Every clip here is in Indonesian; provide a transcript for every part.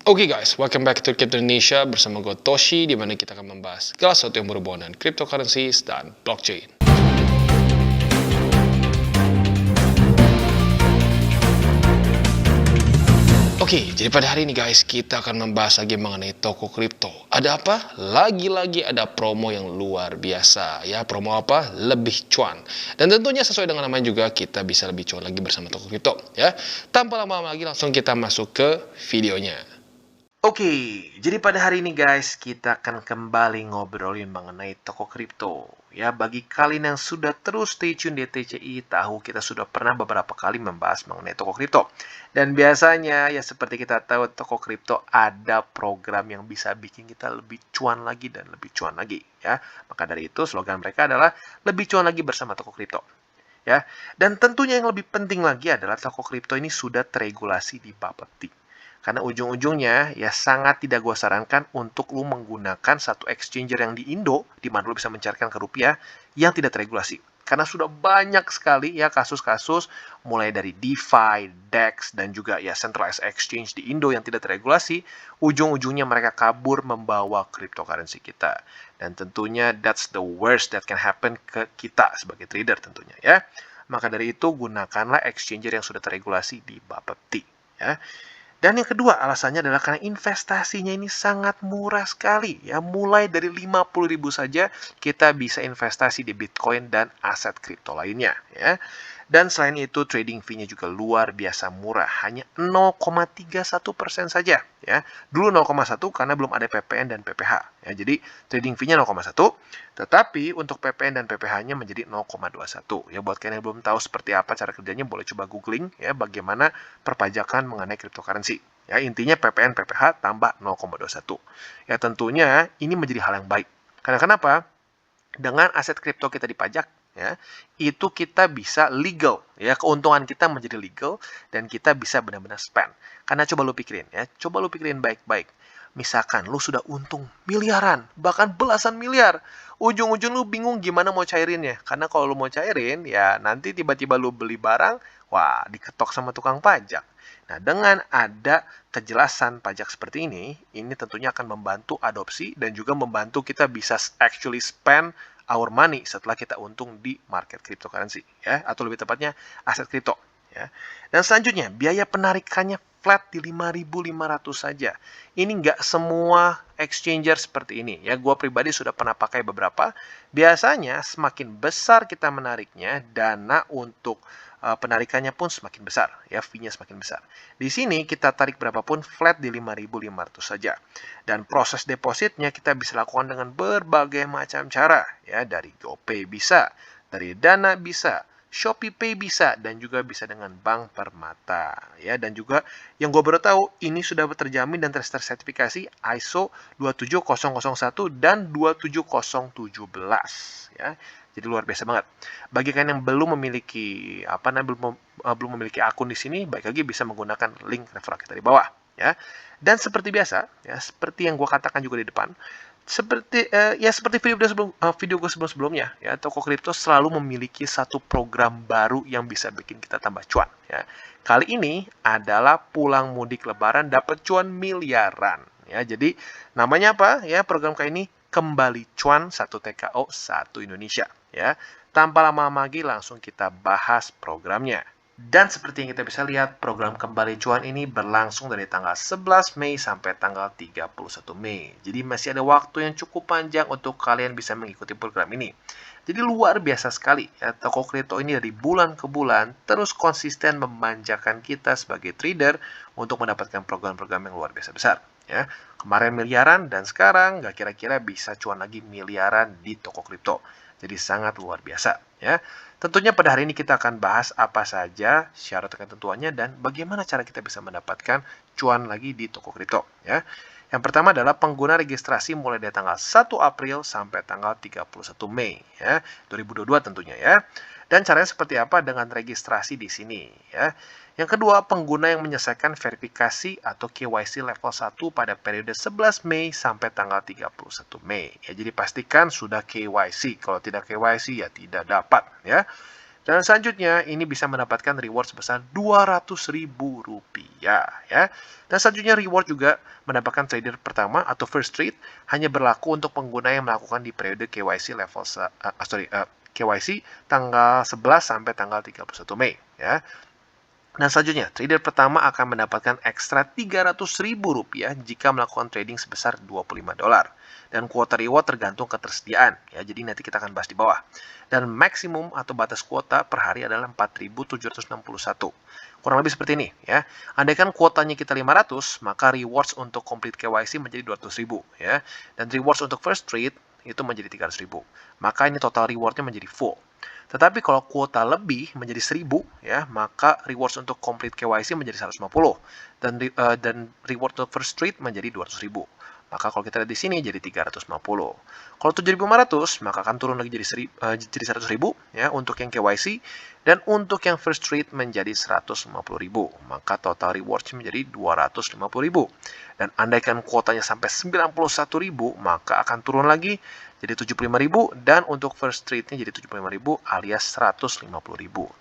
Oke guys, welcome back to Crypto Indonesia bersama gue Toshi, di mana kita akan membahas segala sesuatu yang berhubungan dengan cryptocurrencies dan blockchain. Oke, jadi pada hari ini guys, kita akan membahas lagi mengenai toko kripto. Ada apa? Lagi-lagi ada promo yang luar biasa. Ya, promo apa? Lebih cuan. Dan tentunya sesuai dengan namanya juga, kita bisa lebih cuan lagi bersama toko kripto. Ya, tanpa lama-lama lagi langsung kita masuk ke videonya. Oke, jadi pada hari ini guys, kita akan kembali ngobrolin mengenai toko kripto. Ya, bagi kalian yang sudah terus stay tune di TCI, tahu kita sudah pernah beberapa kali membahas mengenai toko kripto. Dan biasanya, ya seperti kita tahu, toko kripto ada program yang bisa bikin kita lebih cuan lagi dan lebih cuan lagi. Ya, maka dari itu slogan mereka adalah lebih cuan lagi bersama toko kripto. Ya, dan tentunya yang lebih penting lagi adalah toko kripto ini sudah teregulasi di Bapepti. Karena ujung-ujungnya ya sangat tidak gue sarankan untuk lu menggunakan satu exchanger yang di Indo, di mana lu bisa mencairkan ke rupiah, yang tidak teregulasi. Karena sudah banyak sekali ya kasus-kasus mulai dari DeFi, DEX, dan juga ya centralized exchange di Indo yang tidak teregulasi, ujung-ujungnya mereka kabur membawa cryptocurrency kita. Dan tentunya that's the worst that can happen ke kita sebagai trader tentunya ya. Maka dari itu gunakanlah exchanger yang sudah teregulasi di Bapepti ya. Dan yang kedua alasannya adalah karena investasinya ini sangat murah sekali. Ya, mulai dari 50.000 saja kita bisa investasi di Bitcoin dan aset kripto lainnya. Ya. Dan selain itu trading fee-nya juga luar biasa murah, hanya 0,31% saja. Ya. Dulu 0,1 karena belum ada PPN dan PPh. Ya, jadi trading fee-nya 0,1, tetapi untuk PPN dan PPh-nya menjadi 0,21. Ya, buat kalian yang belum tahu seperti apa cara kerjanya, boleh coba googling ya bagaimana perpajakan mengenai cryptocurrency. Ya, intinya PPN PPh tambah 0,21. Ya, tentunya ini menjadi hal yang baik. Karena kenapa? Dengan aset kripto kita dipajak, ya, itu kita bisa legal, ya, keuntungan kita menjadi legal dan kita bisa benar-benar spend. Karena coba lu pikirin, ya, coba lu pikirin baik-baik. Misalkan lu sudah untung miliaran, bahkan belasan miliar, ujung-ujung lu bingung gimana mau cairinnya. Karena kalau lu mau cairin, ya nanti tiba-tiba lu beli barang, wah diketok sama tukang pajak. Nah, dengan ada kejelasan pajak seperti ini tentunya akan membantu adopsi dan juga membantu kita bisa actually spend our money setelah kita untung di market cryptocurrency ya, atau lebih tepatnya aset kripto ya. Dan selanjutnya biaya penarikannya flat di 5.500 saja. Ini nggak semua exchanger seperti ini ya. Gua pribadi sudah pernah pakai beberapa. Biasanya semakin besar kita menariknya, dana untuk penarikannya pun semakin besar ya, fee-nya semakin besar. Di sini kita tarik berapapun flat di 5.500 saja. Dan proses depositnya kita bisa lakukan dengan berbagai macam cara ya, dari GoPay bisa, dari Dana bisa, ShopeePay bisa, dan juga bisa dengan Bank Permata ya. Dan juga yang gue baru tahu ini sudah terjamin dan tersertifikasi ISO 27001 dan 27017 ya. Jadi luar biasa banget. Bagi kalian yang belum memiliki belum memiliki akun di sini, baik lagi bisa menggunakan link referral kita di bawah ya. Dan seperti biasa ya, seperti yang gue katakan juga di depan, seperti video gue sebelumnya ya, toko kripto selalu memiliki satu program baru yang bisa bikin kita tambah cuan ya. Kali ini adalah pulang mudik lebaran dapat cuan miliaran ya. Jadi namanya apa ya program kali ini? Kembali cuan 1 TKO 1 Indonesia ya. Tanpa lama-lama lagi langsung kita bahas programnya. Dan seperti yang kita bisa lihat, program Kembali Cuan ini berlangsung dari tanggal 11 Mei sampai tanggal 31 Mei. Jadi masih ada waktu yang cukup panjang untuk kalian bisa mengikuti program ini. Jadi luar biasa sekali ya, toko kripto ini dari bulan ke bulan terus konsisten memanjakan kita sebagai trader untuk mendapatkan program-program yang luar biasa besar. Ya, kemarin miliaran dan sekarang nggak kira-kira bisa cuan lagi miliaran di toko kripto. Jadi sangat luar biasa ya. Tentunya pada hari ini kita akan bahas apa saja syarat dan ketentuannya dan bagaimana cara kita bisa mendapatkan cuan lagi di toko kripto ya. Yang pertama adalah pengguna registrasi mulai dari tanggal 1 April sampai tanggal 31 Mei ya, 2022 tentunya ya. Dan caranya seperti apa dengan registrasi di sini ya. Yang kedua, pengguna yang menyelesaikan verifikasi atau KYC level 1 pada periode 11 Mei sampai tanggal 31 Mei. Ya, jadi pastikan sudah KYC. Kalau tidak KYC ya tidak dapat ya. Dan selanjutnya ini bisa mendapatkan reward sebesar Rp200.000 ya. Dan selanjutnya reward juga mendapatkan trader pertama atau first trade hanya berlaku untuk pengguna yang melakukan di periode KYC KYC tanggal 11 sampai tanggal 31 Mei ya. Dan selanjutnya, trader pertama akan mendapatkan ekstra Rp300.000 jika melakukan trading sebesar $25. Dan kuota reward tergantung ketersediaan, ya. Jadi nanti kita akan bahas di bawah. Dan maksimum atau batas kuota per hari adalah 4.761. Kurang lebih seperti ini, ya. Andaikan kuotanya kita 500, maka rewards untuk complete KYC menjadi 200.000, ya. Dan rewards untuk first trade itu menjadi 300.000. Maka ini total rewardnya menjadi full. Tetapi kalau kuota lebih menjadi 1.000 ya, maka rewards untuk complete KYC menjadi 150 dan reward untuk first trade menjadi 200.000. Maka kalau kita lihat di sini jadi 350. Kalau 7.500 maka akan turun lagi jadi 100.000 ya untuk yang KYC dan untuk yang first trade menjadi 150.000. Maka total rewards menjadi 250.000. Dan andaikan kuotanya sampai 91.000 maka akan turun lagi jadi 75.000 dan untuk first trade-nya jadi 75.000 alias 150.000.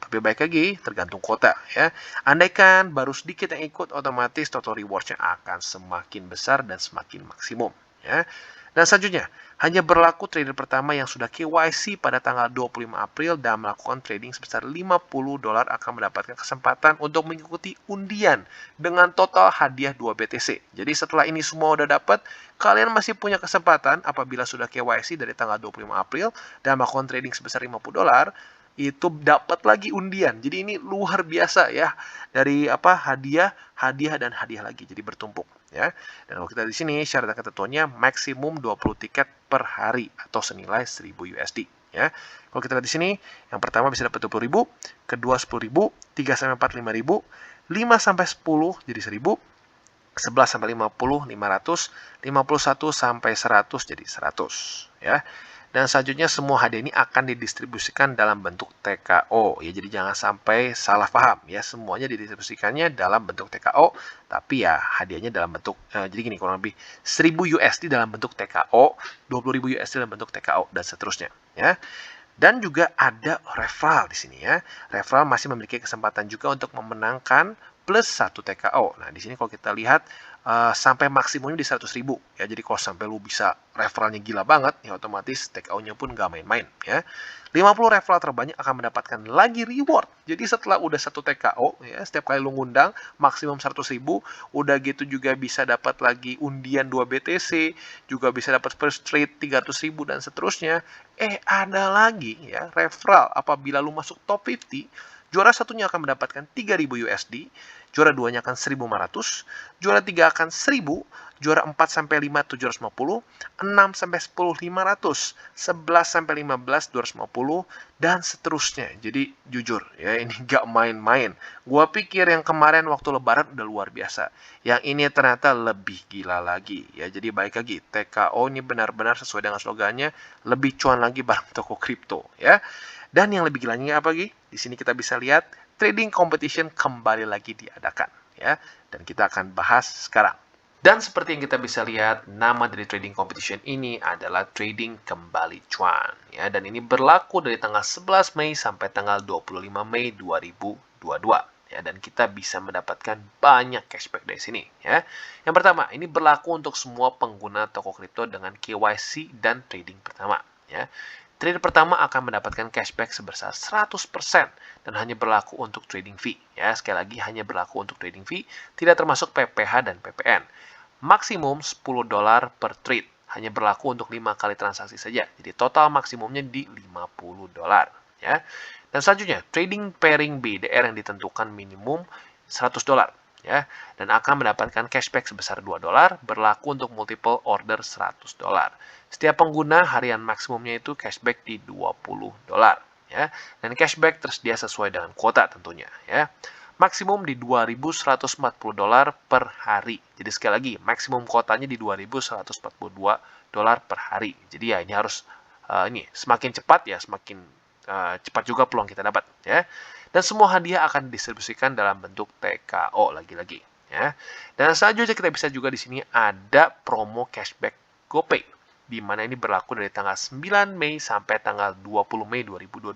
Tapi baik lagi tergantung kuota ya. Andaikan baru sedikit yang ikut, otomatis total reward-nya akan semakin besar dan semakin maksimum ya. Dan selanjutnya, hanya berlaku trader pertama yang sudah KYC pada tanggal 25 April dan melakukan trading sebesar $50 akan mendapatkan kesempatan untuk mengikuti undian dengan total hadiah 2 BTC. Jadi setelah ini semua udah dapat, kalian masih punya kesempatan apabila sudah KYC dari tanggal 25 April dan melakukan trading sebesar $50, itu dapat lagi undian. Jadi ini luar biasa ya. Dari hadiah dan hadiah lagi. Jadi bertumpuk ya. Dan kalau kita di sini syarat dan ketentuannya maksimum 20 tiket per hari atau senilai 1.000 USD ya. Kalau kita lihat di sini, yang pertama bisa dapat 20.000, kedua 10.000, 3 sampai 4 5.000, 5 sampai 10 jadi 1.000, 11 sampai 50 500, 51 sampai 100 jadi 100 ya. Dan selanjutnya semua hadiah ini akan didistribusikan dalam bentuk TKO ya. Jadi jangan sampai salah paham ya. Semuanya didistribusikannya dalam bentuk TKO, tapi ya hadiahnya dalam bentuk jadi gini, kurang lebih 1.000 USD dalam bentuk TKO, 20.000 USD dalam bentuk TKO dan seterusnya ya. Dan juga ada referral di sini ya. Referral masih memiliki kesempatan juga untuk memenangkan plus 1 TKO. Nah, di sini kalau kita lihat sampai maksimumnya di 100.000 ya. Jadi kalau sampai lu bisa referralnya gila banget, ya otomatis TKO-nya pun nggak main-main ya. 50 referral terbanyak akan mendapatkan lagi reward. Jadi setelah udah 1 TKO ya, setiap kali lu ngundang maksimum 100.000, udah gitu juga bisa dapat lagi undian 2 BTC, juga bisa dapat first trade 300.000 dan seterusnya. Ada lagi ya referral apabila lu masuk top 50. Juara satunya akan mendapatkan 3.000 USD, juara 2-nya akan 1.500, juara 3 akan 1.000, juara 4 sampai 5 750, 6 sampai 10 500, 11 sampai 15 250 dan seterusnya. Jadi jujur ya, ini gak main-main. Gua pikir yang kemarin waktu lebaran udah luar biasa. Yang ini ternyata lebih gila lagi ya. Jadi baik lagi, TKO ini benar-benar sesuai dengan slogannya, lebih cuan lagi bareng toko kripto ya. Dan yang lebih gilanya apa lagi? Di sini kita bisa lihat trading competition kembali lagi diadakan ya. Dan kita akan bahas sekarang. Dan seperti yang kita bisa lihat, nama dari trading competition ini adalah Trading Kembali Cuan ya. Dan ini berlaku dari tanggal 11 Mei sampai tanggal 25 Mei 2022 ya. Dan kita bisa mendapatkan banyak cashback dari sini ya. Yang pertama, ini berlaku untuk semua pengguna toko kripto dengan KYC dan trading pertama ya. Trader pertama akan mendapatkan cashback sebesar 100% dan hanya berlaku untuk trading fee. Ya, sekali lagi hanya berlaku untuk trading fee, tidak termasuk PPH dan PPN. Maksimum $10 per trade, hanya berlaku untuk 5 kali transaksi saja. Jadi total maksimumnya di $50 ya. Dan selanjutnya, trading pairing BDR yang ditentukan minimum $100 ya, dan akan mendapatkan cashback sebesar $2 berlaku untuk multiple order $100. Setiap pengguna harian maksimumnya itu cashback di $20 ya, dan cashback tersedia sesuai dengan kuota tentunya ya. Maksimum di $2.140 per hari. Jadi sekali lagi maksimum kuotanya di $2.142 per hari. Jadi ya ini harus ini semakin cepat ya semakin cepat juga peluang kita dapat ya. Dan semua hadiah akan didistribusikan dalam bentuk TKO lagi-lagi ya. Dan selanjutnya kita bisa juga di sini ada promo cashback GoPay, di mana ini berlaku dari tanggal 9 Mei sampai tanggal 20 Mei 2022.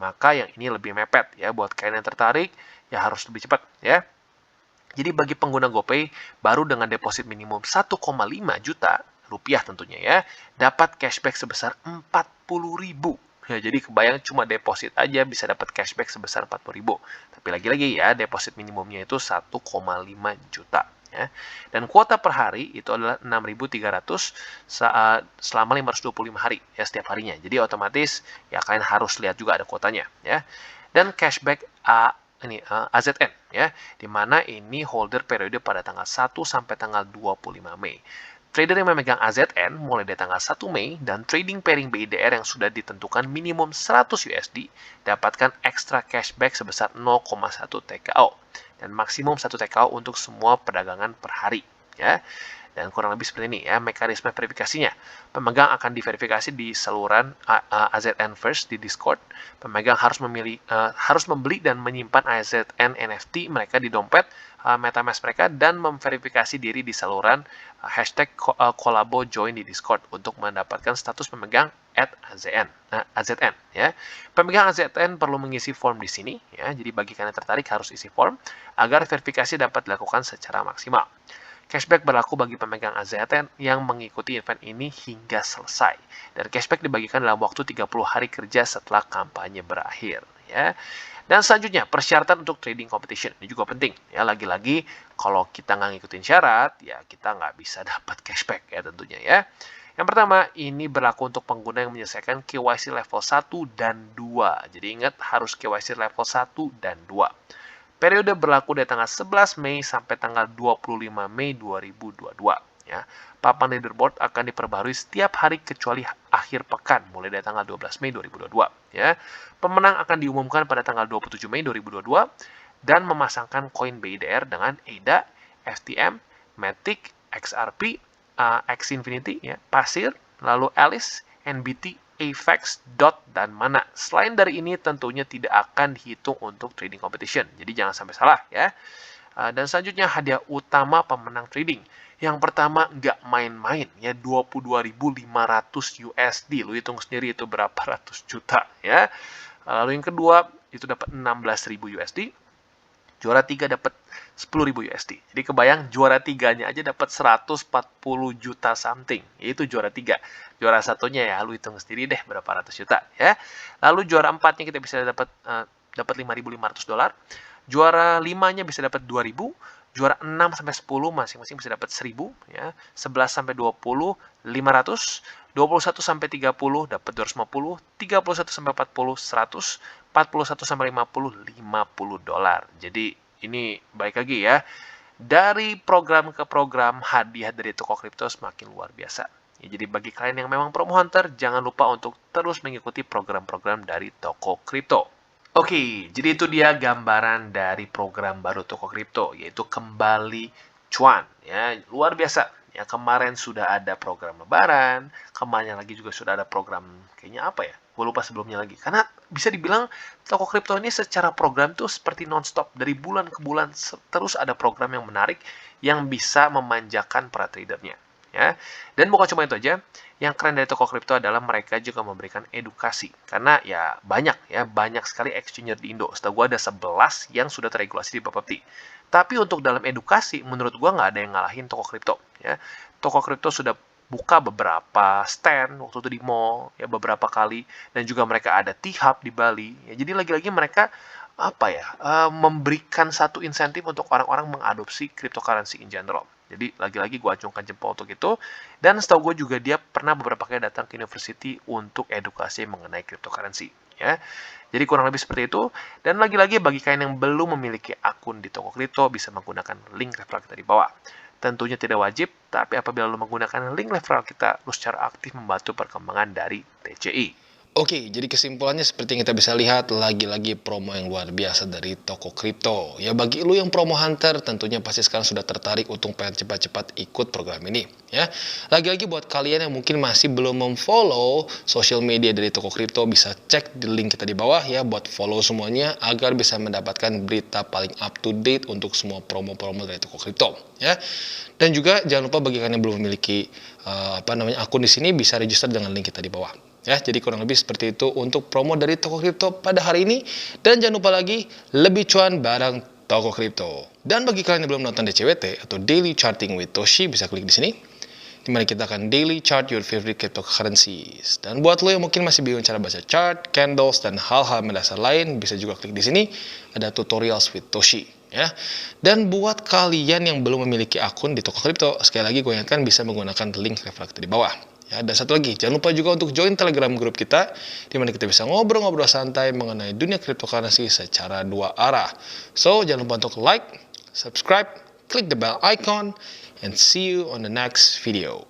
Maka yang ini lebih mepet ya, buat kalian yang tertarik ya harus lebih cepat ya. Jadi bagi pengguna GoPay baru dengan deposit minimum 1,5 juta rupiah tentunya ya, dapat cashback sebesar 40.000. Ya, jadi kebayang cuma deposit aja bisa dapat cashback sebesar 40.000. Tapi lagi-lagi ya, deposit minimumnya itu 1,5 juta. Ya. Dan kuota per hari itu adalah 6.300 saat selama 525 hari ya setiap harinya. Jadi otomatis ya kalian harus lihat juga ada kuotanya ya. Dan cashback AZN ya, di mana ini holder periode pada tanggal 1 sampai tanggal 25 Mei. Trader yang memegang AZN mulai dari tanggal 1 Mei dan trading pairing BIDR yang sudah ditentukan minimum 100 USD dapatkan ekstra cashback sebesar 0,1 TKO dan maksimum 1 TKO untuk semua perdagangan per hari ya. Dan kurang lebih seperti ini ya mekanisme verifikasinya. Pemegang akan diverifikasi di saluran AZN First di Discord. Pemegang harus membeli dan menyimpan AZN NFT mereka di dompet MetaMask mereka dan memverifikasi diri di saluran #kolabo join di Discord untuk mendapatkan status pemegang @AZN ya. Pemegang AZN perlu mengisi form di sini ya. Jadi bagi kalian yang tertarik harus isi form agar verifikasi dapat dilakukan secara maksimal. Cashback berlaku bagi pemegang AZN yang mengikuti event ini hingga selesai. Dan cashback dibagikan dalam waktu 30 hari kerja setelah kampanye berakhir. Ya. Dan selanjutnya, persyaratan untuk trading competition. Ini juga penting. Ya, lagi-lagi, kalau kita nggak ngikutin syarat, ya kita nggak bisa dapat cashback ya tentunya ya. Yang pertama, ini berlaku untuk pengguna yang menyelesaikan KYC level 1 dan 2. Jadi ingat, harus KYC level 1 dan 2. Periode berlaku dari tanggal 11 Mei sampai tanggal 25 Mei 2022. Ya. Papan leaderboard akan diperbarui setiap hari kecuali akhir pekan, mulai dari tanggal 12 Mei 2022. Ya. Pemenang akan diumumkan pada tanggal 27 Mei 2022 dan memasangkan koin BIDR dengan ADA, FTM, Matic, XRP, X Infinity, ya, Pasir, lalu Alice, NBT, AVAX, DOT, dan Mana. Selain dari ini tentunya tidak akan dihitung untuk trading competition. Jadi jangan sampai salah ya. Dan selanjutnya hadiah utama pemenang trading. Yang pertama nggak main-main ya 22.500 USD. Lu hitung sendiri itu berapa ratus juta ya. Lalu yang kedua itu dapat 16.000 USD. Juara 3 dapat 10.000 USD. Jadi kebayang juara 3-nya aja dapat 140 juta something. Itu juara 3. Juara satunya ya lu hitung sendiri deh berapa ratus juta ya. Lalu juara 4-nya kita bisa dapat 5.500 dolar. Juara 5-nya bisa dapat 2.000. Juara 6 sampai 10 masing-masing bisa dapat 1.000 ya. 11 sampai 20 500. 21 sampai 30 dapat 250, 31 sampai 40 100, 41 sampai 50 50 dolar. Jadi ini baik lagi ya. Dari program ke program hadiah dari toko kripto semakin luar biasa. Ya, jadi bagi kalian yang memang promo hunter jangan lupa untuk terus mengikuti program-program dari toko kripto. Oke, jadi itu dia gambaran dari program baru toko kripto yaitu Kembali Cuan ya. Luar biasa. Ya, kemarin sudah ada program lebaran, kemarin lagi juga sudah ada program kayaknya apa ya? Gue lupa sebelumnya lagi. Karena bisa dibilang toko kripto ini secara program tuh seperti non-stop. Dari bulan ke bulan terus ada program yang menarik yang bisa memanjakan para tradernya. Ya. Dan bukan cuma itu aja, yang keren dari toko kripto adalah mereka juga memberikan edukasi. Karena ya banyak sekali exchanger di Indo. Setahu gue ada 11 yang sudah teregulasi di Bapepti. Tapi untuk dalam edukasi, menurut gue nggak ada yang ngalahin toko kripto. Ya. Toko kripto sudah buka beberapa stand waktu itu di mall, ya beberapa kali. Dan juga mereka ada T-Hub di Bali. Ya, jadi lagi-lagi mereka memberikan satu insentif untuk orang-orang mengadopsi cryptocurrency in general. Jadi lagi-lagi gue acungkan jempol untuk itu. Dan setahu gue juga dia pernah beberapa kali datang ke university untuk edukasi mengenai cryptocurrency. Ya. Jadi kurang lebih seperti itu. Dan lagi-lagi bagi kalian yang belum memiliki akun di toko kripto bisa menggunakan link referral kita di bawah. Tentunya tidak wajib, tapi apabila lo menggunakan link referral kita, lo secara aktif membantu perkembangan dari TCI. Oke, jadi kesimpulannya seperti yang kita bisa lihat, lagi-lagi promo yang luar biasa dari toko kripto. Ya bagi lu yang promo hunter, tentunya pasti sekarang sudah tertarik untuk pengen cepat-cepat ikut program ini. Ya, lagi-lagi buat kalian yang mungkin masih belum memfollow social media dari toko kripto, bisa cek di link kita di bawah ya, buat follow semuanya agar bisa mendapatkan berita paling up to date untuk semua promo-promo dari toko kripto. Ya, dan juga jangan lupa bagi kalian yang belum memiliki akun di sini bisa register dengan link kita di bawah. Ya, jadi kurang lebih seperti itu untuk promo dari toko kripto pada hari ini. Dan jangan lupa lagi, lebih cuan bareng toko kripto. Dan bagi kalian yang belum nonton DCWT atau Daily Charting with Toshi, bisa klik di sini, dimana kita akan daily chart your favorite cryptocurrencies. Dan buat lo yang mungkin masih bingung cara baca chart, candles, dan hal-hal mendasar lain, bisa juga klik di sini, ada tutorials with Toshi. Ya. Dan buat kalian yang belum memiliki akun di toko kripto, sekali lagi gue ingatkan bisa menggunakan link reflektor di bawah. Ya, dan satu lagi, jangan lupa juga untuk join Telegram grup kita, di mana kita bisa ngobrol-ngobrol santai mengenai dunia cryptocurrency secara dua arah. So, jangan lupa untuk like, subscribe, click the bell icon, and see you on the next video.